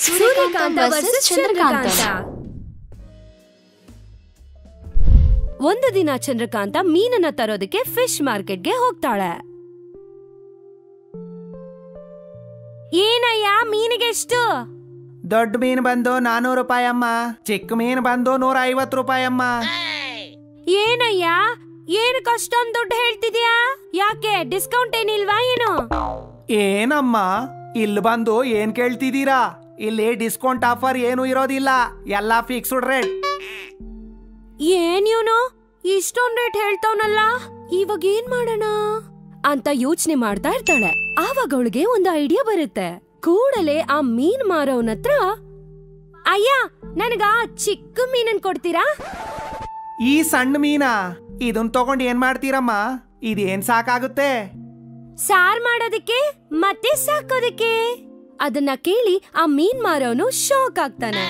Suryakanta versus Chandrakanta. ಒಂದು ದಿನ ಚಂದ್ರಕಾಂತ ಮೀನನ್ನ ತರೋದಕ್ಕೆ ಫಿಶ್ ಮಾರ್ಕೆಟ್ಗೆ ಹೋಗ್ತಾಳೆ. ಏನಯ್ಯ ಮೀನಿಗೆ ಎಷ್ಟು? ದೊಡ್ಡ ಮೀನು ಬಂದು 400 ರೂಪಾಯಿ ಅಮ್ಮ, ಚಿಕ್ಕ ಮೀನು ಬಂದು 150 ರೂಪಾಯಿ ಅಮ್ಮ. ಏನಯ್ಯ ಏನಕ್ಕೆ ಅಷ್ಟೊಂದು ದುಡ್ಡು ಹೇಳ್ತಿದ್ಯಾ? ಯಾಕೆ ಡಿಸ್ಕೌಂಟ್ ಏನಿಲ್ವಾ ಏನು? ಏನಮ್ಮ ಇಲ್ಲಿ ಬಂದು ಏನ್ ಕೇಳ್ತಿದ್ದೀರಾ? ಇಲ್ಲಿ ಡಿಸ್ಕೌಂಟ್ ಆಫರ್ ಏನು ಇರೋದಿಲ್ಲ, ಎಲ್ಲ ಫಿಕ್ಸ್ಡ್ ರೇಟ್. ಏನ್ ಇವನು ಇಷ್ಟೊಂದ್ ರೇಟ್ ಹೇಳ್ತಾವನಲ್ಲ, ಇವಾಗ ಏನ್ ಮಾಡೋಣ ಅಂತ ಯೋಚನೆ ಮಾಡ್ತಾ ಇರ್ತಾಳೆ. ಆವಾಗ ಅವಳಿಗೆ ಒಂದು ಐಡಿಯಾ ಬರುತ್ತೆ. ಕೂಡಲೇ ಆ ಮೀನ್ ಮಾರೋನ್ ಹತ್ರ, ಅಯ್ಯ ನನಗ ಚಿಕ್ಕ ಮೀನನ್ ಕೊಡ್ತೀರಾ? ಈ ಸಣ್ಣ ಮೀನಾ? ಇದನ್ ತಗೊಂಡ್ ಏನ್ ಮಾಡ್ತೀರಮ್ಮ? ಇದೇನ್ ಸಾಕಾಗುತ್ತೆ? ಸಾರ್ ಮಾಡೋದಕ್ಕೆ ಮತ್ತೆ ಸಾಕೋದಕ್ಕೆ. ಅದನ್ನ ಕೇಳಿ ಆ ಮೀನ್ ಮಾರೋನು ಶಾಕ್ ಆಗ್ತಾನೆ.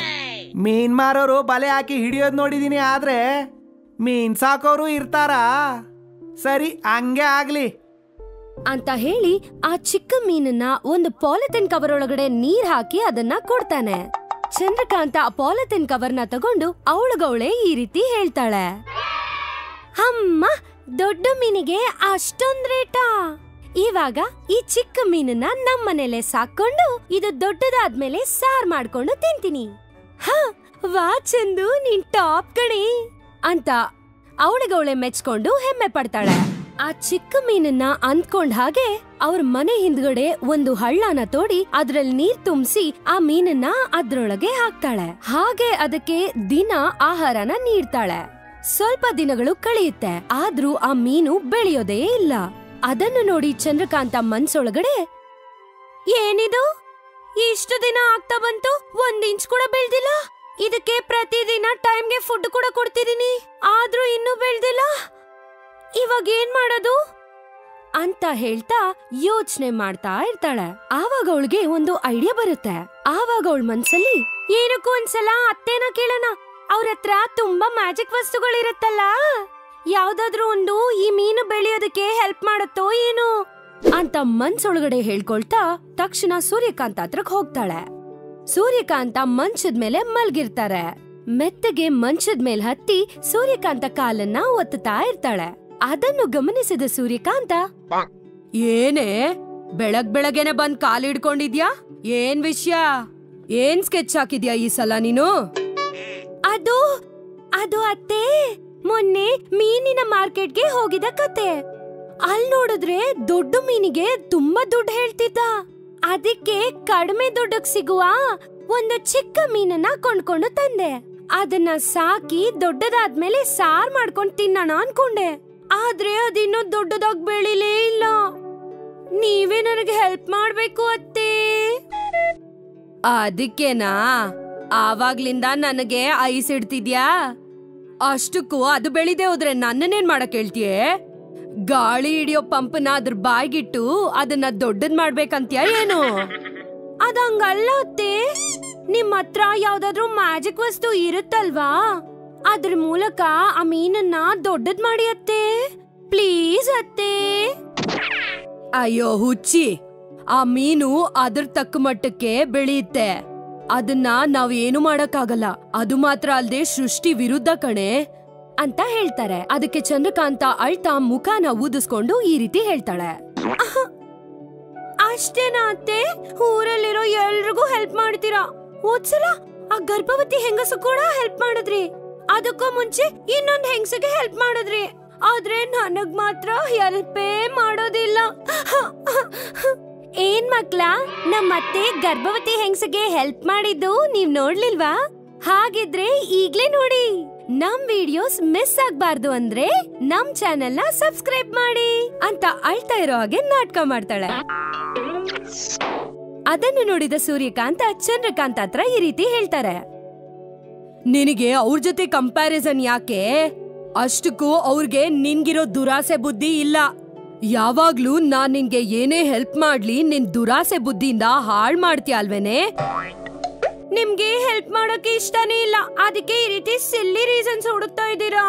ಮೀನ್ ಮಾರೋರು ಬಲೆ ಹಾಕಿ ಹಿಡಿಯೋದ್ ನೋಡಿದೀನಿ, ಆದ್ರೆ ಮೀನ್ ಸಾಕೋರು ಇರ್ತಾರಾ? ಸರಿ ಹಂಗೆ ಆಗ್ಲಿ ಅಂತ ಹೇಳಿ ಆ ಚಿಕ್ಕ ಮೀನನ್ನ ಒಂದು ಪಾಲಿಥಿನ್ ಕವರ್ ಒಳಗಡೆ ನೀರ್ ಹಾಕಿ ಅದನ್ನ ಕೊಡ್ತಾನೆ. ಚಂದ್ರಕಾಂತ ಆ ಪಾಲಿಥಿನ್ ಕವರ್ನ ತಗೊಂಡು ಅವಳಗವಳೆ ಈ ರೀತಿ ಹೇಳ್ತಾಳೆ, ಅಮ್ಮ ದೊಡ್ಡ ಮೀನಿಗೆ ಅಷ್ಟೊಂದ್ ರೇಟಾ? ಇವಾಗ ಈ ಚಿಕ್ಕ ಮೀನನ್ನ ನಮ್ಮನೇಲೆ ಸಾಕೊಂಡು ಇದು ದೊಡ್ಡದಾದ್ಮೇಲೆ ಸಾರ್ ಮಾಡ್ಕೊಂಡು ತಿಂತೀನಿ. ಹ ವಾ ಚಂದು, ನೀನ್ ಟಾಪ್ ಕಣೆ ಅಂತ ಅವಳಿಗವಳೆ ಮೆಚ್ಕೊಂಡು ಹೆಮ್ಮೆ ಪಡ್ತಾಳೆ. ಆ ಚಿಕ್ಕ ಮೀನನ್ನ ಅಂದ್ಕೊಂಡ್ ಹಾಗೆ ಅವ್ರ ಮನೆ ಹಿಂದ್ಗಡೆ ಒಂದು ಹಳ್ಳನ ತೋಡಿ ಅದ್ರಲ್ಲಿ ನೀರ್ ತುಂಬಿಸಿ ಆ ಮೀನನ್ನ ಅದ್ರೊಳಗೆ ಹಾಕ್ತಾಳೆ. ಹಾಗೆ ಅದಕ್ಕೆ ದಿನ ಆಹಾರನ ನೀಡ್ತಾಳೆ. ಸ್ವಲ್ಪ ದಿನಗಳು ಕಳೆಯುತ್ತೆ, ಆದ್ರೂ ಆ ಮೀನು ಬೆಳೆಯೋದೇ ಇಲ್ಲ. ಅದನ್ನು ನೋಡಿ ಚಂದ್ರಕಾಂತ ಮನ್ಸೊಳಗಡೆ, ಏನಿದು ಇಷ್ಟು ದಿನ ಆಗ್ತಾ ಬಂತು, 1 ಇಂಚ್ ಕೂಡ ಬೆಳ್ದಿಲ್ಲ. ಇದಕ್ಕೆ ಪ್ರತಿದಿನ ಟೈಮ್ಗೆ ಫುಡ್ ಕೂಡ ಕೊಡ್ತಿದೀನಿ, ಆದ್ರೂ ಇನ್ನೂ ಬೆಳ್ದಿಲ್ಲ. ಇವಾಗ ಏನ್ ಮಾಡೋದು ಅಂತ ಹೇಳ್ತಾ ಯೋಚನೆ ಮಾಡ್ತಾ ಇರ್ತಾಳೆ. ಆವಾಗ ಅವಳಿಗೆ ಒಂದು ಐಡಿಯಾ ಬರುತ್ತೆ. ಆವಾಗ ಅವಳ ಮನ್ಸಲ್ಲಿ, ಏನಕ್ಕೂ ಒಂದ್ಸಲ ಅತ್ತೇನ ಕೇಳೋಣ, ಅವ್ರ ಹತ್ರ ತುಂಬಾ ಮ್ಯಾಜಿಕ್ ವಸ್ತುಗಳಿರತ್ತಲ್ಲ, ಯಾವ್ದಾದ್ರು ಒಂದು ಈ ಮೀನು ಬೆಳೆಯೋದಕ್ಕೆ ಹೆಲ್ಪ್ ಮಾಡುತ್ತೋ ಏನು ಅಂತ ಮನ್ಸೊಳಗಡೆ ಹೇಳ್ಕೊಳ್ತಾ ತಕ್ಷಣ ಸೂರ್ಯಕಾಂತ ಹತ್ರಕ್ ಹೋಗ್ತಾಳೆ. ಸೂರ್ಯಕಾಂತ ಮಂಚದ ಮೇಲೆ ಮಲ್ಗಿರ್ತಾರೆ. ಮೆತ್ತಗೆ ಮಂಚದ ಮೇಲೆ ಹತ್ತಿ ಸೂರ್ಯಕಾಂತ ಕಾಲನ್ನ ಒತ್ತುತ್ತಾ ಇರ್ತಾಳೆ. ಅದನ್ನು ಗಮನಿಸಿದ ಸೂರ್ಯಕಾಂತ, ಏನೇ ಬೆಳಗ್ಗೆನೆ ಬಂದ್ ಕಾಲು ಹಿಡ್ಕೊಂಡಿದ್ಯಾ? ಏನ್ ವಿಷಯ? ಏನ್ ಸ್ಕೆಚ್ ಹಾಕಿದ್ಯಾ ಈ ಸಲ ನೀನು? ಅದು ಅತ್ತೆ, ಮೊನ್ನೆ ಮೀನಿನ ಮಾರ್ಕೆಟ್ಗೆ ಹೋಗಿದ ಕತೆ. ಅಲ್ಲಿ ನೋಡಿದ್ರೆ ದೊಡ್ಡ ಮೀನಿಗೆ ತುಂಬಾ ದುಡ್ಡು ಹೇಳ್ತಿದ್ದ. ಅದಕ್ಕೆ ಕಡಿಮೆ ದುಡ್ಡಕ್ ಸಿಗುವ ಒಂದು ಚಿಕ್ಕ ಮೀನನ್ನ ಕೊಂಡ್ಕೊಂಡು ತಂದೆ. ಅದನ್ನ ಸಾಕಿ ದೊಡ್ಡದಾದ್ಮೇಲೆ ಸಾರ್ ಮಾಡ್ಕೊಂಡ್ ತಿನ್ನೋಣ ಅನ್ಕೊಂಡೆ, ಆದ್ರೆ ಅದಿನ್ನೂ ದೊಡ್ಡದಾಗ್ ಬೆಳಿಲೇ ಇಲ್ಲ. ನೀವೇ ನನಗೆ ಹೆಲ್ಪ್ ಮಾಡ್ಬೇಕು ಅತ್ತೆ. ಅದಕ್ಕೇನಾ ಆವಾಗ್ಲಿಂದ ನನಗೆ ಐಸ್ ಇಡ್ತಿದ್ಯಾ? ಅಷ್ಟಕ್ಕೂ ಅದು ಬೆಳಿದೆ ಹೋದ್ರೆ ನನ್ನನ್ನೇನ್ ಮಾಡಕ್ ಹೇಳ್ತೀಯೇ? ಗಾಳಿ ಹಿಡಿಯೋ ಪಂಪ್ನ ಅದ್ರ ಬಾಯ್ಗಿಟ್ಟು ಅದನ್ನ ದೊಡ್ಡದ್ ಮಾಡ್ಬೇಕಂತ್ಯಾ ಏನು? ಅದಂಗಲ್ಲ ಅತ್ತೆ, ನಿಮ್ ಹತ್ರ ಯಾವ್ದಾದ್ರು ಮ್ಯಾಜಿಕ್ ವಸ್ತು ಇರುತ್ತಲ್ವಾ, ಅದ್ರ ಮೂಲಕ ಆ ಮೀನನ್ನ ದೊಡ್ಡದ್ ಮಾಡಿ ಅತ್ತೆ, ಪ್ಲೀಸ್ ಅತ್ತೆ. ಅಯ್ಯೋ ಹುಚ್ಚಿ, ಆ ಮೀನು ಅದ್ರ ತಕ್ಕ ಮಟ್ಟಕ್ಕೆ ಬೆಳೆಯುತ್ತೆ, ಅದನ್ನ ನಾವ್ ಏನು ಮಾಡಕ್ಕಾಗಲ್ಲ. ಅದು ಮಾತ್ರ ಅಲ್ದೆ ಸೃಷ್ಟಿ ವಿರುದ್ಧ ಕಣೆ ಅಂತ ಹೇಳ್ತಾರೆ. ಅದಕ್ಕೆ ಚಂದ್ರಕಾಂತ ಅಳ್ತಾ ಮುಖಾನ ಊದಿಸ್ಕೊಂಡು ಈ ರೀತಿ ಹೇಳ್ತಾಳೆ, ಅಷ್ಟೇನಾ ಅತ್ತೆ? ಊರಲ್ಲಿರೋ ಎಲ್ರಿಗೂ ಹೆಲ್ಪ್ ಮಾಡ್ತೀರಾ. ಹೋದ್ಸಲ ಆ ಗರ್ಭವತಿ ಹೆಂಗಸು ಕೂಡ ಹೆಲ್ಪ್ ಮಾಡಿದ್ರಿ, ಅದಕ್ಕೂ ಮುಂಚೆ ಇನ್ನೊಂದ್ ಹೆಂಗಸಿಗೆ ಹೆಲ್ಪ್ ಮಾಡಿದ್ರಿ, ಆದ್ರೆ ನನಗ್ ಮಾತ್ರ ಹೆಲ್ಪೇ ಮಾಡೋದಿಲ್ಲ. ಏನ್ ಮಕ್ಳ, ನಮ್ಮತ್ತೆ ಗರ್ಭವತಿ ಹೆಂಗಸಿಗೆ ಹೆಲ್ಪ್ ಮಾಡಿದ್ದು ನೀವ್ ನೋಡ್ಲಿಲ್ವಾ? ಹಾಗಿದ್ರೆ ಈಗ್ಲೇ ನೋಡಿ. ನಮ್ ವಿಡಿಯೋಸ್ ಮಿಸ್ ಆಗ್ಬಾರ್ದು ಅಂದ್ರೆ ನಮ್ ಚಾನೆಲ್ ನ ಸಬ್ಸ್ಕ್ರೈಬ್ ಮಾಡಿ ಅಂತ ಅಳ್ತಾ ಇರೋ ಹಾಗೆ ನಾಟಕ ಮಾಡ್ತಾಳೆ. ಅದನ್ನು ನೋಡಿದ ಸೂರ್ಯಕಾಂತ ಚಂದ್ರಕಾಂತ ಹತ್ರ ಈ ರೀತಿ ಹೇಳ್ತಾರೆ, ನಿನಗೆ ಅವ್ರ ಜೊತೆ ಕಂಪ್ಯಾರಿಸನ್ ಯಾಕೆ? ಅಷ್ಟಕ್ಕೂ ಅವ್ರಿಗೆ ನಿನ್ಗಿರೋ ದುರಾಸೆ ಬುದ್ಧಿ ಇಲ್ಲ. ಯಾವಾಗ್ಲೂ ನಾನ್ ನಿನ್ಗೆ ಏನೇ ಹೆಲ್ಪ್ ಮಾಡ್ಲಿ ನಿನ್ ದುರಾಸೆ ಬುದ್ಧಿಯಿಂದ ಹಾಳ್ ಮಾಡ್ತೀಯ ಅಲ್ವೇನೆ? ನಿಮ್ಗೆ ಹೆಲ್ಪ್ ಮಾಡೋಕೆ ಇಷ್ಟನೇ ಇಲ್ಲ, ಅದಕ್ಕೆ ಈ ರೀತಿ ಸಿಲ್ಲಿ ರೀಸನ್ಸ್ ಹುಡುಕ್ತಾ ಇದ್ದೀರಾ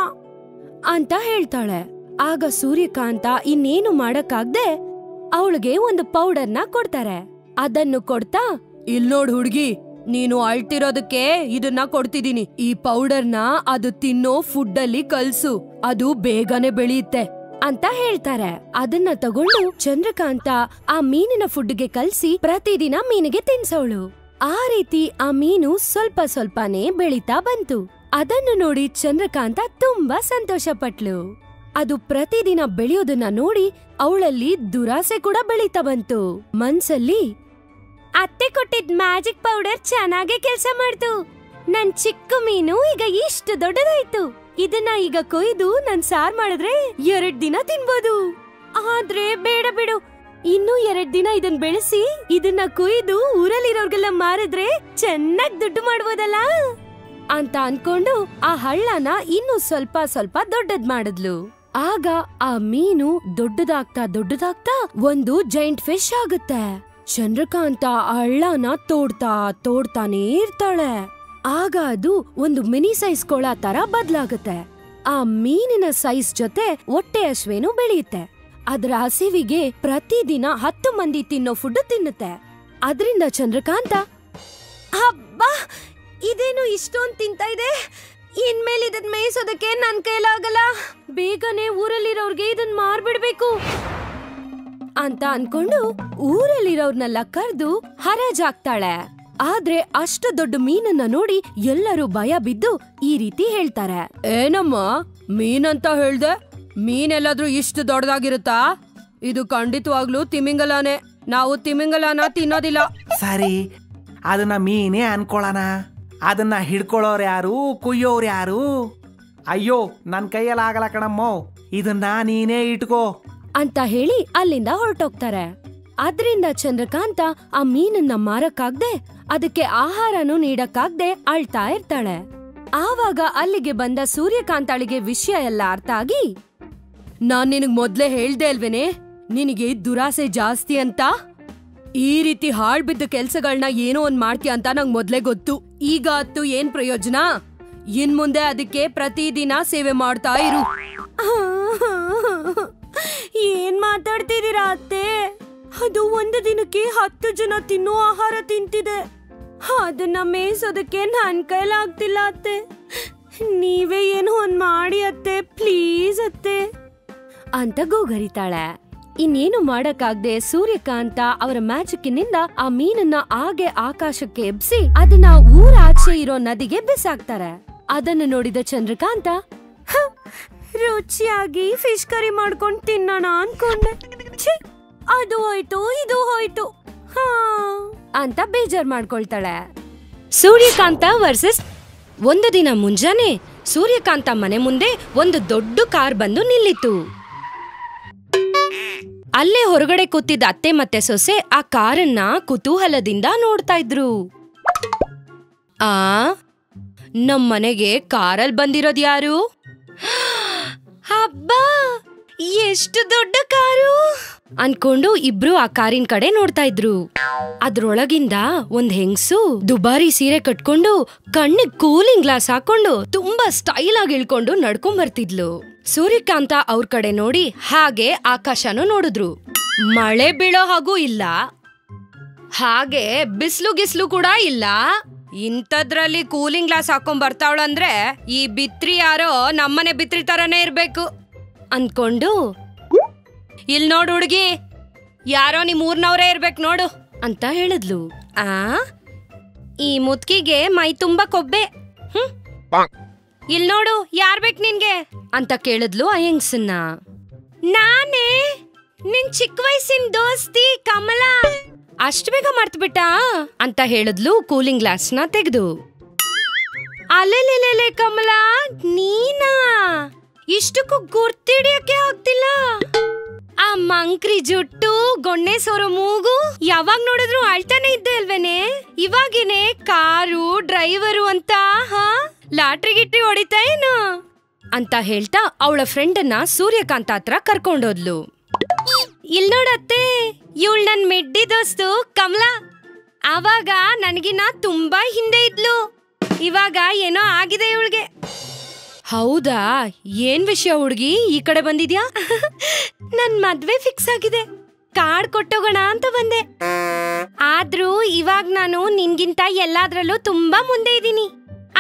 ಅಂತ ಹೇಳ್ತಾಳೆ. ಆಗ ಸೂರ್ಯಕಾಂತ ಇನ್ನೇನು ಮಾಡಕ್ಕಾಗ್ದೆ ಅವಳಿಗೆ ಒಂದು ಪೌಡರ್ನ ಕೊಡ್ತಾರೆ. ಅದನ್ನು ಕೊಡ್ತಾ, ಇಲ್ ನೋಡ್ ಹುಡ್ಗಿ, ನೀನು ಅಳ್ತಿರೋದಕ್ಕೆ ಇದನ್ನ ಕೊಡ್ತಿದೀನಿ. ಈ ಪೌಡರ್ನ ಅದು ತಿನ್ನೋ ಫುಡ್ ಅಲ್ಲಿ ಕಲ್ಸು, ಅದು ಬೇಗನೆ ಬೆಳೆಯುತ್ತೆ ಅಂತ ಹೇಳ್ತಾರೆ. ಅದನ್ನ ತಗೊಂಡು ಚಂದ್ರಕಾಂತ ಆ ಮೀನಿನ ಫುಡ್ಗೆ ಕಲ್ಸಿ ಪ್ರತಿದಿನ ಮೀನಿಗೆ ತಿನ್ಸೋಳು. ಆ ರೀತಿ ಆ ಮೀನು ಸ್ವಲ್ಪ ಸ್ವಲ್ಪನೇ ಬೆಳೀತಾ ಬಂತು. ಅದನ್ನು ನೋಡಿ ಚಂದ್ರಕಾಂತ ತುಂಬಾ ಸಂತೋಷ ಪಟ್ಲು. ಅದು ಪ್ರತಿದಿನ ಬೆಳೆಯೋದನ್ನ ನೋಡಿ ಅವಳಲ್ಲಿ ದುರಾಸೆ ಕೂಡ ಬೆಳೀತಾ ಬಂತು. ಮನ್ಸಲ್ಲಿ ಅತ್ತೆ ಕೊಟ್ಟಿದ್ ಮ್ಯಾಜಿಕ್ ಪೌಡರ್ ಚೆನ್ನಾಗೆ ಕೆಲ್ಸ ಮಾಡ್ತು. ನನ್ ಚಿಕ್ಕ ಮೀನು ಈಗ ಇಷ್ಟು ದೊಡ್ಡದಾಯ್ತು. ಇದನ್ನ ಈಗ ಕೊಯ್ದು ನನ್ ಸಾರ್ ಮಾಡಿದ್ರೆ 2 ದಿನ ತಿನ್ಬೋದು. ಆದ್ರೆ ಬೇಡ ಬಿಡು, ಇನ್ನು 2 ದಿನ ಇದನ್ ಬೆಳೆಸಿ ಇದನ್ನ ಕೊಯ್ದು ಊರಲ್ಲಿರೋರ್ಗೆಲ್ಲ ಮಾರಿದ್ರೆ ಚೆನ್ನಾಗ್ ದುಡ್ಡು ಮಾಡ್ಬೋದಲ್ಲ ಅಂತ ಅನ್ಕೊಂಡು ಆ ಹಳ್ಳನ ಇನ್ನು ಸ್ವಲ್ಪ ಸ್ವಲ್ಪ ದೊಡ್ಡದ್ ಮಾಡಿದ್ಲು. ಆಗ ಆ ಮೀನು ದೊಡ್ಡದಾಗ್ತಾ ಒಂದು ಜೈಂಟ್ ಫಿಶ್ ಆಗುತ್ತೆ. ಚಂದ್ರಕಾಂತ ಆ ಹಳ್ಳನ ತೋಡ್ತಾನೇ ಇರ್ತಾಳೆ. ಆಗ ಅದು ಒಂದು ಮಿನಿ ಸೈಜ್ ಕೊಳ ತರ ಬದ್ಲಾಗುತ್ತೆ. ಆ ಮೀನಿನ ಸೈಜ್ ಜೊತೆ ಹೊಟ್ಟೆ ಹಸಿವೇನು ಬೆಳೆಯುತ್ತೆ. ಅದರ ಹಸಿವಿಗೆ ಪ್ರತಿದಿನ 10 ಮಂದಿ ತಿನ್ನೋ ಫುಡ್ ತಿನ್ನುತ್ತೆ. ಅದರಿಂದ ಚಂದ್ರಕಾಂತ, ಅಬ್ಬಾ ಇದೇನು ಇಷ್ಟೊಂದ್ ತಿಂತಾ ಇದೆ, ಇನ್ಮೇಲೆ ಇದನ್ ಮೇಯಿಸೋದಕ್ಕೆ ನನ್ ಕೈಲಾಗಲ್ಲ, ಬೇಗನೆ ಊರಲ್ಲಿರೋರ್ಗೆ ಇದನ್ ಮಾರ್ಬಿಡ್ಬೇಕು ಅಂತ ಅನ್ಕೊಂಡು ಊರಲ್ಲಿರೋರ್ನೆಲ್ಲ ಕರೆದು ಹರಾಜಾಗ್ತಾಳೆ. ಆದ್ರೆ ಅಷ್ಟು ದೊಡ್ಡ ಮೀನನ್ನ ನೋಡಿ ಎಲ್ಲರೂ ಭಯ ಬಿದ್ದು ಈ ರೀತಿ ಹೇಳ್ತಾರೆ, ಏನಮ್ಮ ಮೀನಂತ ಹೇಳ್ದೆ, ಮೀನೆಲ್ಲಾದ್ರೂ ಇಷ್ಟು ದೊಡ್ಡದಾಗಿರುತ್ತಾ? ಇದು ಖಂಡಿತವಾಗ್ಲೂ ತಿಮಿಂಗಲನೇ, ನಾವು ತಿಮಿಂಗಲನ ತಿನ್ನೋದಿಲ್ಲ. ಸರಿ, ಅದನ್ನ ಮೀನೇ ಅನ್ಕೊಳ್ಳೋಣ. ಅದನ್ನ ಹಿಡ್ಕೊಳ್ಳೋರು ಯಾರು, ಕುಯ್ಯೋರು ಯಾರು? ಅಯ್ಯೋ ನನ್ ಕೈಯಲ್ಲಿ ಆಗಲ್ಲ ಕಣಮ್ಮೋ, ಇದನ್ನ ನೀನೇ ಇಟ್ಕೋ ಅಂತ ಹೇಳಿ ಅಲ್ಲಿಂದ ಹೊರಟೋಗ್ತಾರೆ. ಅದ್ರಿಂದ ಚಂದ್ರಕಾಂತ ಆ ಮೀನನ್ನ ಮಾರಕ್ಕಾಗ್ದೆ, ಅದಕ್ಕೆ ಆಹಾರನೂ ನೀಡಕ್ಕಾಗ್ದೆ ಅಳ್ತಾ ಇರ್ತಾಳೆ. ಆವಾಗ ಅಲ್ಲಿಗೆ ಬಂದ ಸೂರ್ಯಕಾಂತಾಳಿಗೆ ವಿಷಯ ಎಲ್ಲ ಅರ್ಥ ಆಗಿ, ನಾನ್ ನಿನಗ್ ಮೊದ್ಲೇ ಹೇಳ್ದೆ ಅಲ್ವೇನೆ ನಿನಗೆ ದುರಾಸೆ ಜಾಸ್ತಿ ಅಂತ. ಈ ರೀತಿ ಹಾಳ್ಬಿದ್ದ ಕೆಲ್ಸಗಳನ್ನ ಏನೋ ಒಂದ್ ಮಾಡ್ತೀಯ ಅಂತ ನಂಗ್ ಮೊದ್ಲೇ ಗೊತ್ತು. ಈಗ ಅತ್ತು ಏನ್ ಪ್ರಯೋಜನ? ಇನ್ ಮುಂದೆ ಅದಕ್ಕೆ ಪ್ರತಿದಿನ ಸೇವೆ ಮಾಡ್ತಾ ಇರು. ಏನ್ ಮಾತಾಡ್ತಿದೀರಾ ಅತ್ತೆ? ಅದು ಒಂದು ದಿನಕ್ಕೆ 10 ಜನ ತಿನ್ನೋ ಆಹಾರ ತಿಂತಿದೆ. ಅದನ್ನ ಮೇಯಿಸೋದಕ್ಕೆ ನನ್ ಕೈಲಾಗ್ತಿಲ್ಲ ಅತ್ತೆ. ನೀವೇ ಏನೋ ಒಂದ್ ಮಾಡಿ ಅತ್ತೆ, ಪ್ಲೀಸ್ ಅತ್ತೆ ಅಂತ ಗೋಗರಿತಾಳೆ. ಇನ್ನೇನು ಮಾಡಕ್ಕಾಗ್ದೆ ಸೂರ್ಯಕಾಂತ ಅವರ ಮ್ಯಾಜಿಕ್ನಿಂದ ಆ ಮೀನನ್ನ ಹಾಗೆ ಆಕಾಶಕ್ಕೆ ಎಬ್ಸಿ ಅದನ್ನ ಊರಾಚೆ ಇರೋ ನದಿಗೆ ಬಿಸಾಕ್ತಾರೆ. ಅದನ್ನು ನೋಡಿದ ಚಂದ್ರಕಾಂತ, ರುಚಿಯಾಗಿ ಫಿಶ್ ಕರಿ ಮಾಡ್ಕೊಂಡ್ ತಿನ್ನೋಣ ಅನ್ಕೊಂಡೆ, ಅದು ಹೋಯ್ತು ಇದು ಹೋಯ್ತು ಅಂತ ಬೇಜಾರ್ ಮಾಡ್ಕೊಳ್ತಾಳೆ. ಸೂರ್ಯಕಾಂತ ವರ್ಸಸ್ ಒಂದು ದಿನ ಮುಂಜಾನೆ ಸೂರ್ಯಕಾಂತ ಮನೆ ಮುಂದೆ ಒಂದು ದೊಡ್ಡ ಕಾರ್ ಬಂದು ನಿಲ್ಲಿತು. ಅಲ್ಲೇ ಹೊರಗಡೆ ಕೂತಿದ್ದ ಅತ್ತೆ ಮತ್ತೆ ಸೊಸೆ ಆ ಕಾರನ್ನ ಕುತೂಹಲದಿಂದ ನೋಡ್ತಾ ಇದ್ರು. ನಮ್ಮನೆಗೆ ಕಾರಲ್ಲಿ ಬಂದಿರೋದ್ ಯಾರು? ಹಬ್ಬಾ, ಎಷ್ಟು ದೊಡ್ಡ ಕಾರು ಅನ್ಕೊಂಡು ಇಬ್ರು ಆ ಕಾರಿನ ಕಡೆ ನೋಡ್ತಾ ಇದ್ರು. ಅದ್ರೊಳಗಿಂದ ಒಂದ್ ಹೆಂಗ್ಸು ದುಬಾರಿ ಸೀರೆ ಕಟ್ಕೊಂಡು ಕಣ್ಣಿಗೆ ಕೂಲಿಂಗ್ ಗ್ಲಾಸ್ ಹಾಕೊಂಡು ತುಂಬಾ ಸ್ಟೈಲ್ ಆಗಿ ಇಳ್ಕೊಂಡು ನಡ್ಕೊಂಡ್ ಬರ್ತಿದ್ಲು. ಸೂರ್ಯಕಾಂತ ಅವ್ರ ಕಡೆ ನೋಡಿ ಹಾಗೆ ಆಕಾಶನೂ ನೋಡಿದ್ರು. ಮಳೆ ಬೀಳೋ ಹಾಗೂ ಇಲ್ಲ, ಹಾಗೆ ಬಿಸ್ಲು ಗಿಸ್ಲು ಕೂಡ ಇಲ್ಲ. ಇಂಥದ್ರಲ್ಲಿ ಕೂಲಿಂಗ್ ಗ್ಲಾಸ್ ಹಾಕೊಂಡ್ ಬರ್ತಾವಳಂದ್ರೆ ಈ ಬಿತ್ರಿ ಯಾರೋ ನಮ್ಮನೆ ಬಿತ್ರಿ ತರನೇ ಇರ್ಬೇಕು ಅನ್ಕೊಂಡು, ಇಲ್ ನೋಡು ಹುಡುಗಿ, ಯಾರೋ ನಿಮ್ ಊರ್ನವ್ರೇ ಇರ್ಬೇಕು ನೋಡು ಅಂತ ಹೇಳಿದ್ಲು. ಈ ಮುದ್ಕಿಗೆ ಮೈ ತುಂಬಾ ಕೊಬ್ಬೆ, ಇಲ್ ನೋಡು ಯಾರ್ ಬೇಕು ನಿನ್ಗೆ ಅಂತ ಕೇಳಿದ್ಲು ಆ ಹೆಂಗ್ಸನ್ನ. ನಾನೇ ನಿನ್ ಚಿಕ್ಕ ವಯಸ್ಸಿನ ದೋಸ್ತಿ ಕಮಲ. ಅಷ್ಟು ಬೇಗ ಮರ್ತು ಬಿಟ್ಟ ಅಂತ ಹೇಳಿದ್ಲು ಕೂಲಿಂಗ್ ಗ್ಲಾಸ್ ನ ತೆಗೆದು. ಅಲೆಲೆಲೆ ಕಮಲ, ನೀನಾ? ಇಷ್ಟಕ್ಕೂ ಗುರ್ತಿಡಿಯಕ್ಕೆ ಆಗ್ತಿಲ್ಲ. ಆ ಮಂಕ್ರಿ ಜುಟ್ಟು, ಗೊಣ್ಣೆ ಸೋರೋ ಮೂಗು, ಯಾವಾಗ ನೋಡಿದ್ರು ಅಳ್ತಾನೆ ಇದ್ದೆ ಅಲ್ವೇನೆ? ಇವಾಗೇನೆ ಕಾರು ಡ್ರೈವರು ಅಂತ ಲಾಟ್ರಿ ಗಿಟ್ರಿ ಹೊಡಿತಾ ಏನು ಅಂತ ಹೇಳ್ತಾ ಅವಳ ಫ್ರೆಂಡನ್ನ ಸೂರ್ಯಕಾಂತ ಹತ್ರ ಕರ್ಕೊಂಡೋದ್ಲು. ಇಲ್ ನೋಡತ್ತೆ, ಇವಳು ನನ್ ಮೆಡ್ಡಿ ದೋಸ್ತು ಕಮಲ. ಆವಾಗ ನನಗಿನ್ನ ತುಂಬಾ ಹಿಂದೆ ಇದ್ಲು, ಇವಾಗ ಏನೋ ಆಗಿದೆ ಇವಳಿಗೆ. ಹೌದಾ, ಏನ್ ವಿಷಯ ಹುಡುಗಿ, ಈ ಕಡೆ ಬಂದಿದ್ಯಾ? ನನ್ ಮದ್ವೆ ಫಿಕ್ಸ್ ಆಗಿದೆ, ಕಾರ್ಡ್ ಕೊಟ್ಟೋಗೋಣ ಅಂತ ಬಂದೆ. ಆದ್ರೂ ಇವಾಗ ನಾನು ನಿನ್ಗಿಂತ ಎಲ್ಲಾದ್ರಲ್ಲೂ ತುಂಬಾ ಮುಂದೆ ಇದ್ದೀನಿ.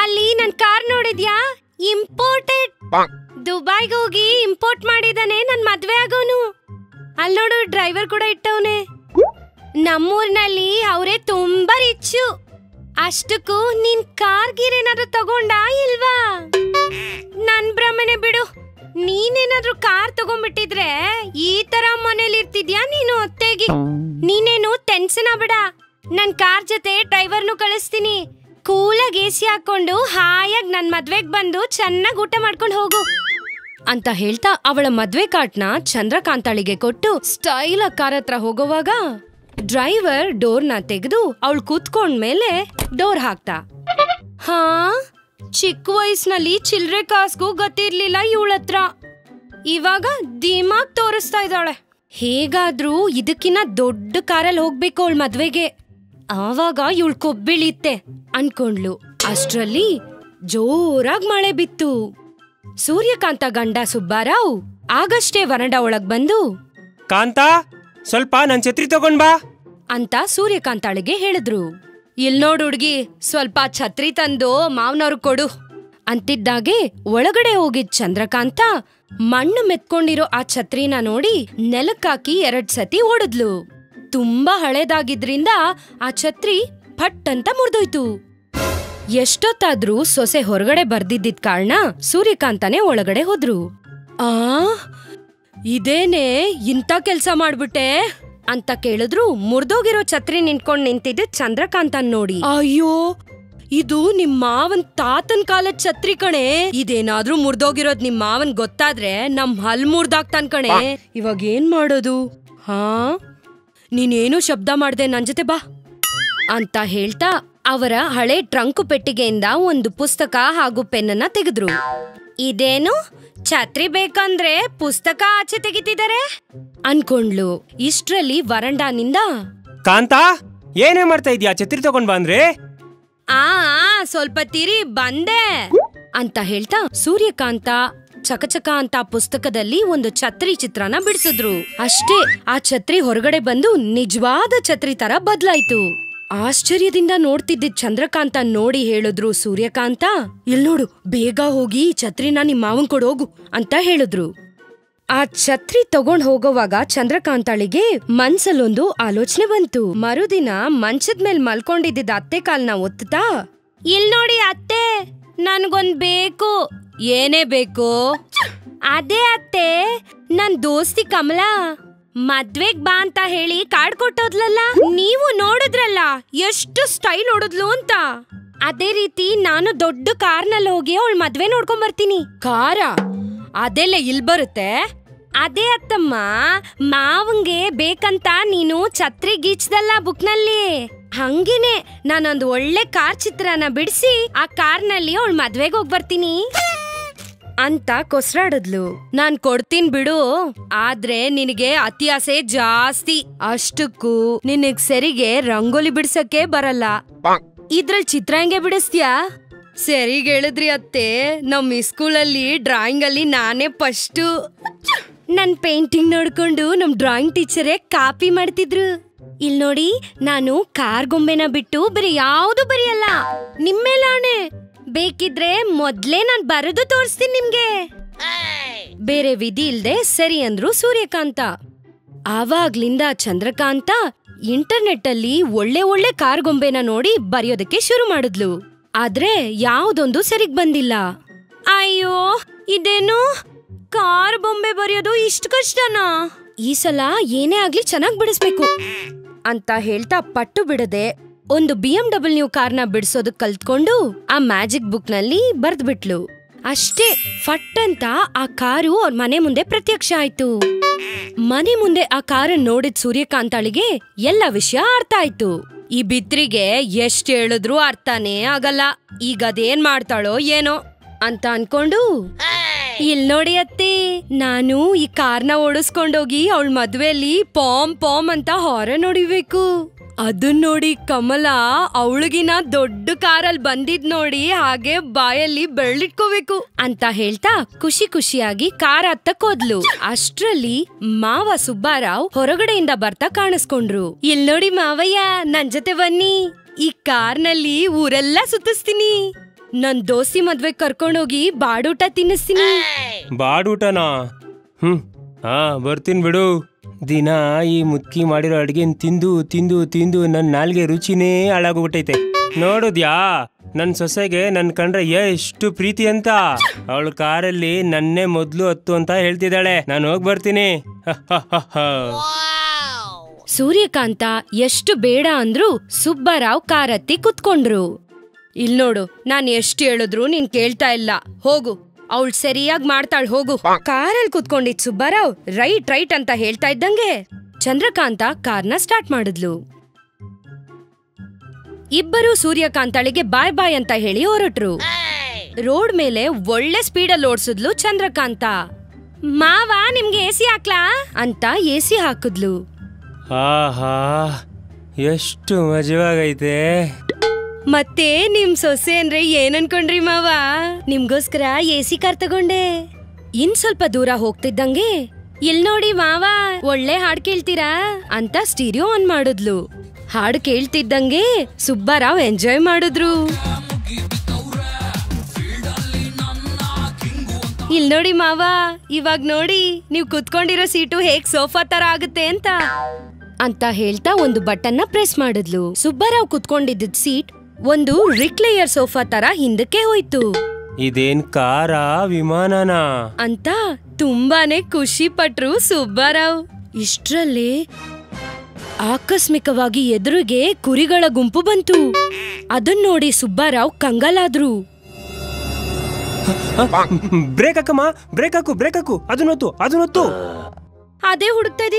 ಅಲ್ಲಿ ನನ್ ಕಾರ್ ನೋಡಿದ್ಯಾ? ಇಂಪೋರ್ಟೆಡ್. ದುಬೈಗೆ ಹೋಗಿ ಇಂಪೋರ್ಟ್ ಮಾಡಿದಾನೆ ನನ್ ಮದ್ವೆ ಆಗೋನು. ಅಲ್ಲಿ ನೋಡು ಡ್ರೈವರ್ ಕೂಡ ಇಟ್ಟವನೆ. ನಮ್ಮೂರ್ನಲ್ಲಿ ಅವರೇ ತುಂಬಾ ರಿಚ್ಚು. ಅಷ್ಟಕ್ಕೂ ನಿನ್ ಕಾರ್ಗೀರೇನಾದ್ರೂ ತಗೊಂಡಾ ಇಲ್ವಾ? ನನ್ ಭ್ರಮೆನೆ ಬಿಡು. ನೀನೇನಾದ್ರೂ ಕಾರ್ ತಗೊಂಡ್ಬಿಟ್ಟಿದ್ರೆ ಈ ತರ ಮನೇಲಿ ಇರ್ತಿದ್ಯಾ ನೀನು ಅತ್ತೆಗಿ? ನೀನೇನು ಟೆನ್ಷನ್ ಆಗ್ಬೇಡ, ನನ್ ಕಾರ್ ಜೊತೆ ಡ್ರೈವರ್ನು ಕಳಿಸ್ತೀನಿ. ಕೂಲಾಗಿ ಎಸಿ ಹಾಕೊಂಡು ಹಾಯಾಗಿ ನನ್ ಮದ್ವೆಗ್ ಬಂದು ಚೆನ್ನಾಗಿ ಊಟ ಮಾಡ್ಕೊಂಡು ಹೋಗು ಅಂತ ಹೇಳ್ತಾ ಅವಳ ಮದ್ವೆ ಕಾರ್ಡ್ನ ಚಂದ್ರಕಾಂತಾಳಿಗೆ ಕೊಟ್ಟು ಸ್ಟೈಲ್ ಕಾರ್ ಹತ್ರ ಹೋಗೋವಾಗ ಡ್ರೈವರ್ ಡೋರ್ನ ತೆಗೆದು ಅವಳು ಕೂತ್ಕೊಂಡ್ಮೇಲೆ ಡೋರ್ ಹಾಕ್ತಾ. ಹಾ, ಚಿಕ್ಕ ವಯಸ್ಸಿನಲ್ಲಿ ಚಿಲ್ರೆ ಕಾಸ್ಗೂ ಗೊತ್ತಿರ್ಲಿಲ್ಲ ಇವಳತ್ರ. ಇವಾಗ ದಿಮಾಗ್ ತೋರಿಸ್ತಾ ಇದ್ದಾಳೆ. ಹೇಗಾದ್ರೂ ಇದಕ್ಕಿನ್ನ ದೊಡ್ಡ ಕಾರಲ್ಲಿ ಹೋಗ್ಬೇಕು ಅವಳ ಮದ್ವೆಗೆ, ಆವಾಗ ಇವಳು ಕೊಬ್ಬಿಳಿತ್ತೆ ಅನ್ಕೊಂಡ್ಲು. ಅಷ್ಟ್ರಲ್ಲಿ ಜೋರಾಗಿ ಮಳೆ ಬಿತ್ತು. ಸೂರ್ಯಕಾಂತ ಗಂಡ ಸುಬ್ಬಾರಾವ್ ಆಗಷ್ಟೇ ವರಂಡಾ ಒಳಗ್ ಬಂದು, ಕಾಂತಾ, ಸ್ವಲ್ಪ ನನ್ ಛತ್ರಿ ತಗೊಂಡ್ ಬಾ ಅಂತ ಸೂರ್ಯಕಾಂತಾಳಿಗೆ ಹೇಳಿದ್ರು. ಇಲ್ ನೋಡ್ ಹುಡ್ಗಿ, ಸ್ವಲ್ಪ ಛತ್ರಿ ತಂದು ಮಾವನವ್ರು ಕೊಡು ಅಂತಿದ್ದಾಗೆ ಒಳಗಡೆ ಹೋಗಿದ್ ಚಂದ್ರಕಾಂತ ಮಣ್ಣು ಮೆತ್ಕೊಂಡಿರೋ ಆ ಛತ್ರಿನ ನೋಡಿ ನೆಲಕ್ಕಾಕಿ 2 ಸತಿ ಓಡಿದ್ಲು. ತುಂಬಾ ಹಳೇದಾಗಿದ್ರಿಂದ ಆ ಛತ್ರಿ ಫಟ್ ಅಂತ ಮುರಿದೋಯ್ತು. ಎಷ್ಟೊತ್ತಾದ್ರೂ ಸೊಸೆ ಹೊರಗಡೆ ಬರ್ದಿದ್ದಿದ್ ಕಾರಣ ಸೂರ್ಯಕಾಂತನೇ ಒಳಗಡೆ ಹೋದ್ರು. ಆ ಇದೇನೆ ಇಂಥ ಕೆಲ್ಸ ಮಾಡ್ಬಿಟ್ಟೆ ಅಂತ ಕೇಳಿದ್ರು ಮುರ್ದೋಗಿರೋ ಛತ್ರಿ ನಿಂತ್ಕೊಂಡ್ ನಿಂತಿದ್ದ ಚಂದ್ರಕಾಂತನ್ ನೋಡಿ, ಅಯ್ಯೋ ಇದು ನಿಮ್ ಮಾವನ್ ತಾತನ್ ಕಾಲದ ಛತ್ರಿ ಕಣೆ, ಇದೇನಾದ್ರೂ ಮುರ್ದೋಗಿರೋದ್ ನಿಮ್ ಮಾವನ್ ಗೊತ್ತಾದ್ರೆ ನಮ್ ಹಲ್ ಮುರ್ದಾಗ್ತಾನ್ ಕಣೆ, ಇವಾಗ ಏನ್ ಮಾಡೋದು? ಹಾ, ನೀನೇನು ಶಬ್ದ ಮಾಡ್ದೆ, ನನ್ ಜೊತೆ ಬಾ ಅಂತ ಹೇಳ್ತಾ ಅವರ ಹಳೆ ಟ್ರಂಕು ಪೆಟ್ಟಿಗೆಯಿಂದ ಒಂದು ಪುಸ್ತಕ ಹಾಗೂ ಪೆನ್ನನ್ನ ತೆಗೆದ್ರು. ಇದೇನು ಛತ್ರಿ ಬೇಕಂದ್ರೆ ಪುಸ್ತಕ ಆಚೆ ತೆಗಿತಿದ್ದಾರೆ ಅನ್ಕೊಂಡ್ಲು. ಇಷ್ಟ್ರಲ್ಲಿ ವರಂಡಾನಿಂದ, ಕಾಂತಾ, ಏನೇ ಮಾಡ್ತಾ ಇದ್ಯಾ? ಛತ್ರಿ ತಗೊಂಡ್ ಬಂದ್ರೆ ಆ ಸ್ವಲ್ಪ ತಿರಿ ಬಂದೆ ಅಂತ ಹೇಳ್ತಾ ಸೂರ್ಯಕಾಂತ ಚಕಚಕ ಅಂತ ಪುಸ್ತಕದಲ್ಲಿ ಒಂದು ಛತ್ರಿ ಚಿತ್ರನ ಬಿಡಿಸಿದ್ರು. ಅಷ್ಟೇ ಆ ಛತ್ರಿ ಹೊರಗಡೆ ಬಂದು ನಿಜವಾದ ಛತ್ರಿ ತರ ಬದ್ಲಾಯ್ತು. ಆಶ್ಚರ್ಯದಿಂದ ನೋಡ್ತಿದ್ದಿದ್ ಚಂದ್ರಕಾಂತ ನೋಡಿ ಹೇಳಿದ್ರು ಸೂರ್ಯಕಾಂತ, ಇಲ್ ನೋಡು, ಬೇಗ ಹೋಗಿ ಛತ್ರಿನ ನಿಮ್ ಮಾವನ್ ಕೊಡೋಗು ಅಂತ ಹೇಳಿದ್ರು. ಆ ಛತ್ರಿ ತಗೊಂಡ್ ಹೋಗೋವಾಗ ಚಂದ್ರಕಾಂತಾಳಿಗೆ ಮನ್ಸಲ್ಲೊಂದು ಆಲೋಚನೆ ಬಂತು. ಮರುದಿನ ಮಂಚದ ಮೇಲ್ ಮಲ್ಕೊಂಡಿದ್ದ ಅತ್ತೆ ಕಾಲ್ನ ಒತ್ತಾ, ಇಲ್ ನೋಡಿ ಅತ್ತೆ, ನನ್ಗೊಂದ್ ಬೇಕು. ಏನೇ ಬೇಕು? ಅದೇ ಅತ್ತೆ, ನನ್ ದೋಸ್ತಿ ಕಮಲಾ ಮದ್ವೆಗ್ ಬಾ ಅಂತ ಹೇಳಿ ಕಾರ್ಡ್ ಕೊಟ್ಟೋದ್ಲಲ್ಲ, ನೀವು ನೋಡಿದ್ರಲ್ಲ ಎಷ್ಟು ಸ್ಟೈಲ್ ಹೊಡದ್ಲು ಅಂತ. ಅದೇ ರೀತಿ ನಾನು ದೊಡ್ಡ ಕಾರ್ನಲ್ಲಿ ಹೋಗಿ ಅವಳ ಮದ್ವೆ ನೋಡ್ಕೊಂಡ್ ಬರ್ತೀನಿ. ಕಾರ ಅದೆಲ್ಲ ಇಲ್ ಬರುತ್ತೆ? ಅದೇ ಅತ್ತಮ್ಮ, ಮಾವಂಗೆ ಬೇಕಂತ ನೀನು ಛತ್ರಿ ಗೀಚ್ದಲ್ಲ ಬುಕ್ನಲ್ಲಿ, ಹಂಗೇನೆ ನಾನೊಂದು ಒಳ್ಳೆ ಕಾರ್ ಚಿತ್ರನ ಬಿಡಿಸಿ ಆ ಕಾರ್ನಲ್ಲಿ ಅವಳ ಮದ್ವೆಗೆ ಹೋಗ್ ಬರ್ತೀನಿ ಅಂತ ಕೊಸ್ರಾಡಿದ್ಲು. ನಾನ್ ಕೊಡ್ತೀನಿ ಬಿಡು, ಆದ್ರೆ ನಿನಗೆ ಅತಿ ಆಸೆ ಜಾಸ್ತಿ. ಅಷ್ಟಕ್ಕೂ ನಿನಗ್ ಸರಿಗೆ ರಂಗೋಲಿ ಬಿಡ್ಸಕ್ಕೆ ಬರಲ್ಲ. ಇದ್ರಲ್ಲಿ ಚಿತ್ರ ಹೆಂಗೆ ಬಿಡಿಸ್ತೀಯಾ? ಸರಿಗ್ ಹೇಳಿದ್ರಿ ಅತ್ತೆ, ನಮ್ ಸ್ಕೂಲಲ್ಲಿ ಡ್ರಾಯಿಂಗ್ ಅಲ್ಲಿ ನಾನೇ ಫಸ್ಟ್. ನನ್ ಪೇಂಟಿಂಗ್ ನೋಡ್ಕೊಂಡು ನಮ್ ಡ್ರಾಯಿಂಗ್ ಟೀಚರೇ ಕಾಪಿ ಮಾಡ್ತಿದ್ರು. ಇಲ್ ನೋಡಿ, ನಾನು ಕಾರ್ ಗೊಂಬೆನ ಬಿಟ್ಟು ಬೇರೆ ಯಾವ್ದು ಬರೆಯಲ್ಲ, ನಿಮ್ಮೇಲಾಣೆ. ಬೇಕಿದ್ರೆ ಮೊದ್ಲೇ ನಾನ್ ಬರೆದು ತೋರಿಸ್ತೀನಿ ನಿಮ್ಗೆ. ಬೇರೆ ವಿಧಿ ಇಲ್ದೆ ಸರಿ ಅಂದ್ರು ಸೂರ್ಯಕಾಂತ. ಆವಾಗ್ಲಿಂದ ಚಂದ್ರಕಾಂತ ಇಂಟರ್ನೆಟ್ ಅಲ್ಲಿ ಒಳ್ಳೆ ಒಳ್ಳೆ ಕಾರ್ ಗೊಂಬೆನ ನೋಡಿ ಬರೆಯೋದಕ್ಕೆ ಶುರು ಮಾಡಿದ್ಲು. ಆದ್ರೆ ಯಾವ್ದೊಂದು ಸರಿಗ್ ಬಂದಿಲ್ಲ. ಅಯ್ಯೋ, ಇದೇನು ಕಾರ್ ಬೊಂಬೆ ಬರೆಯೋದು ಇಷ್ಟು ಕಷ್ಟನಾ? ಈ ಸಲ ಏನೇ ಆಗ್ಲಿ ಚೆನ್ನಾಗ್ ಬಿಡಿಸ್ಬೇಕು ಅಂತ ಹೇಳ್ತಾ ಪಟ್ಟು ಬಿಡದೆ ಒಂದು BMW ಕಾರ್ನ ಬಿಡಿಸೋದಕ್ ಕಲ್ತ್ಕೊಂಡು ಆ ಮ್ಯಾಜಿಕ್ ಬುಕ್ ನಲ್ಲಿ ಬರ್ದ್ಬಿಟ್ಲು. ಅಷ್ಟೇ, ಫಟ್ ಅಂತ ಆ ಕಾರು ಅವ್ರ ಮನೆ ಮುಂದೆ ಪ್ರತ್ಯಕ್ಷ ಆಯ್ತು. ಮನೆ ಮುಂದೆ ಆ ಕಾರನ್ನ ನೋಡಿದ ಸೂರ್ಯಕಾಂತಾಳಿಗೆ ಎಲ್ಲ ವಿಷಯ ಅರ್ಥ ಆಯ್ತು. ಈ ಬಿತ್ರಿಗೆ ಎಷ್ಟ್ ಹೇಳಿದ್ರು ಅರ್ಥನೇ ಆಗಲ್ಲ, ಈಗ ಅದೇನ್ ಮಾಡ್ತಾಳೋ ಏನೋ ಅಂತ ಅನ್ಕೊಂಡು, ಇಲ್ ನೋಡಿ ಅತ್ತಿ, ನಾನು ಈ ಕಾರ್ನ ಓಡಿಸ್ಕೊಂಡೋಗಿ ಅವಳ ಮದ್ವೆಲಿ ಪಾಮ್ ಪಾಮ್ ಅಂತ ಹಾರನ್ ಹೊಡಿಬೇಕು. ಅದನ್ ನೋಡಿ ಕಮಲ ಅವಳಿಗಿನ ದೊಡ್ಡ ಕಾರಲ್ಲಿ ಬಂದಿದ್ ನೋಡಿ ಹಾಗೆ ಬಾಯಲ್ಲಿ ಬೆರಳಿಟ್ಕೋಬೇಕು ಅಂತ ಹೇಳ್ತಾ ಖುಷಿ ಖುಷಿಯಾಗಿ ಕಾರ್ ಹತ್ತಕ್ ಹೋದ್ಲು. ಅಷ್ಟ್ರಲ್ಲಿ ಮಾವ ಸುಬ್ಬಾರಾವ್ ಹೊರಗಡೆಯಿಂದ ಬರ್ತಾ ಕಾಣಿಸ್ಕೊಂಡ್ರು. ಇಲ್ ನೋಡಿ ಮಾವಯ್ಯ, ನನ್ ಜೊತೆ ಬನ್ನಿ, ಈ ಕಾರ್ನಲ್ಲಿ ಊರೆಲ್ಲ ಸುತ್ತಿಸ್ತೀನಿ. ನನ್ ದೋಸ್ತಿ ಮದ್ವೆ ಕರ್ಕೊಂಡೋಗಿ ಬಾಡೂಟ ತಿನ್ನಿಸ್ತೀನಿ. ಬಾಡೂಟನಾ? ಬರ್ತೀನಿ ಬಿಡು. ದಿನ ಈ ಮುದ್ಕಿ ಮಾಡಿರೋ ಅಡ್ಗೆನ್ ತಿಂದು ತಿಂದು ತಿಂದು ನನ್ನ ನಾಲ್ಗೆ ರುಚಿನೇ ಹಾಳಾಗೋಗ್ಬಿಟ್ಟೈತೆ. ನೋಡುದ್ಯಾ ನನ್ನ ಸೊಸೆಗೆ ನನ್ ಕಂಡ್ರೆ ಎಷ್ಟು ಪ್ರೀತಿ ಅಂತ. ಅವಳು ಕಾರಲ್ಲಿ ನನ್ನೇ ಮೊದ್ಲು ಹತ್ತು ಅಂತ ಹೇಳ್ತಿದ್ದಾಳೆ. ನಾನು ಹೋಗ್ ಬರ್ತೀನಿ. ಸೂರ್ಯಕಾಂತ ಎಷ್ಟು ಬೇಡ ಅಂದ್ರು ಸುಬ್ಬರಾವ್ ಕಾರತ್ತಿ ಕುತ್ಕೊಂಡ್ರು. ಇಲ್ ನೋಡು, ನಾನ್ ಎಷ್ಟು ಹೇಳಿದ್ರು ನೀನ್ ಕೇಳ್ತಾ ಇಲ್ಲ. ಹೋಗು, ಅವಳು ಸರಿಯಾಗಿ ಮಾಡ್ತಾಳ್, ಹೋಗು. ಕಾರಲ್ಲಿ ಕುತ್ಕೊಂಡಿದ್ ಸುಬ್ಬರಾವ್ ರೈಟ್ ರೈಟ್ ಅಂತ ಹೇಳ್ತಾ ಇದ್ದಂಗೆ ಚಂದ್ರಕಾಂತ ಕಾರ್ನ ಸ್ಟಾರ್ಟ್ ಮಾಡಿದ್ಲು. ಇಬ್ಬರು ಸೂರ್ಯಕಾಂತಳಿಗೆ ಬಾಯ್ ಬಾಯ್ ಅಂತ ಹೇಳಿ ಹೊರಟ್ರು. ರೋಡ್ ಮೇಲೆ ಒಳ್ಳೆ ಸ್ಪೀಡಲ್ಲಿ ಓಡ್ಸಿದ್ಲು ಚಂದ್ರಕಾಂತ. ಮಾವ, ನಿಮ್ಗೆ ಎಸಿ ಹಾಕ್ಲಾ ಅಂತ ಎಸಿ ಹಾಕಿದ್ಲು. ಆಹಾ, ಎಷ್ಟು ಮಜವಾಗೈತೆ. ಮತ್ತೆ ನಿಮ್ ಸೊಸೆ ಅಂದ್ರೆ ಏನ್ ಅನ್ಕೊಂಡ್ರಿ ಮಾವ? ನಿಮ್ಗೋಸ್ಕರ ಎಸಿ ಕಾರ್ ತಗೊಂಡೆ. ಇನ್ ಸ್ವಲ್ಪ ದೂರ ಹೋಗ್ತಿದ್ದಂಗೆ ಇಲ್ ನೋಡಿ ಮಾವ, ಒಳ್ಳೆ ಹಾಡ್ ಕೇಳ್ತೀರಾ ಅಂತ ಸ್ಟೀರಿಯೋ ಆನ್ ಮಾಡಿದ್ಲು. ಹಾಡು ಕೇಳ್ತಿದ್ದಂಗೆ ಸುಬ್ಬರಾವ್ ಎಂಜಾಯ್ ಮಾಡಿದ್ರು. ಇಲ್ ನೋಡಿ ಮಾವ, ಇವಾಗ ನೋಡಿ ನೀವ್ ಕುತ್ಕೊಂಡಿರೋ ಸೀಟು ಹೇಗ್ ಸೋಫಾ ತರ ಆಗುತ್ತೆ ಅಂತ ಹೇಳ್ತಾ ಒಂದು ಬಟನ್ನ ಪ್ರೆಸ್ ಮಾಡಿದ್ಲು. ಸುಬ್ಬರಾವ್ ಕುತ್ಕೊಂಡಿದ್ದ ಸೀಟ್ ಒಂದು ರಿಕ್ಲೇಯರ್ ಸೋಫಾ ತರ ಹಿಂದಕ್ಕೆ ಹೋಯ್ತು. ಇದೇನ್ ಕಾರಾ ವಿಮಾನನಾ ಅಂತ ತುಂಬಾನೇ ಖುಷಿ ಪಟ್ರು ಸುಬ್ಬರಾವ್. ಇಷ್ಟ್ರಲ್ಲೇ ಆಕಸ್ಮಿಕವಾಗಿ ಎದುರಿಗೆ ಕುರಿಗಳ ಗುಂಪು ಬಂತು. ಅದನ್ ನೋಡಿ ಸುಬ್ಬರಾವ್ ಕಂಗಾಲಾದ್ರು. ಬ್ರೇಕ್ ಹಾಕಮ್ಮ, ಬ್ರೇಕ್ ಹಾಕು, ಅದನ್ನೊತ್ತು. ಅದೇ ಹುಡುಕ್ತಾ